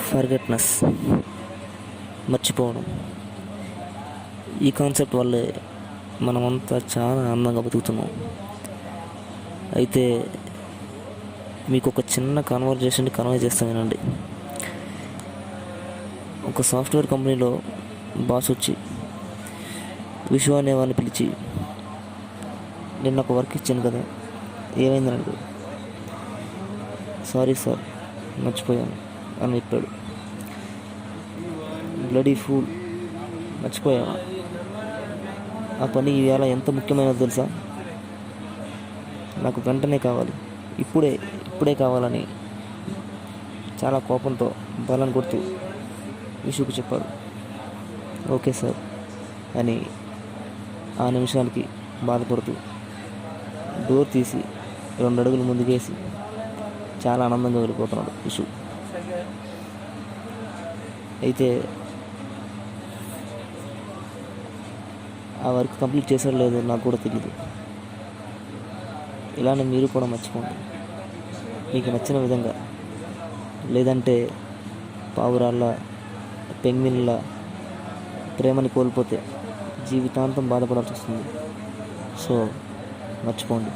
ఫర్గెట్నెస్, మర్చిపోవడం. ఈ కాన్సెప్ట్ వల్లే మనమంతా చాలా ఆనందంగా బతుకుతున్నాం. అయితే మీకు ఒక చిన్న కన్వర్జేషన్ని కన్వే చేస్తాను వినండి. ఒక సాఫ్ట్వేర్ కంపెనీలో బాస్ వచ్చి విశ్వ అనే వాడిని పిలిచి, నేను ఒక వర్క్ ఇచ్చాను కదా, ఏమైందని అడిగాడు. సారీ సార్, మర్చిపోయాను అని చెప్పాడు. బ్లడీ ఫూల్, మర్చిపోయావా? ఆ పని ఇవాళ ఎంత ముఖ్యమైనదో తెలుసా? నాకు వెంటనే కావాలి, ఇప్పుడే కావాలని చాలా కోపంతో బలం కొడుతూ విషుకు చెప్పాడు. ఓకే సార్ అని ఆ నిమిషానికి బాధపడుతూ డోర్ తీసి 2 అడుగులు ముందుకేసి చాలా ఆనందంగా వెళ్ళిపోతున్నాడు విషు. అయితే ఆ వర్క్ కంప్లీట్ చేసాడో లేదో నాకు కూడా తెలియదు. ఇలానే మీరు కూడా మర్చిపోండి మీకు నచ్చిన విధంగా. లేదంటే పావురాళ్ళ, పెంగ్విన్ల ప్రేమని కోల్పోతే జీవితాంతం బాధపడాల్సి వస్తుంది. సో మర్చిపోండి.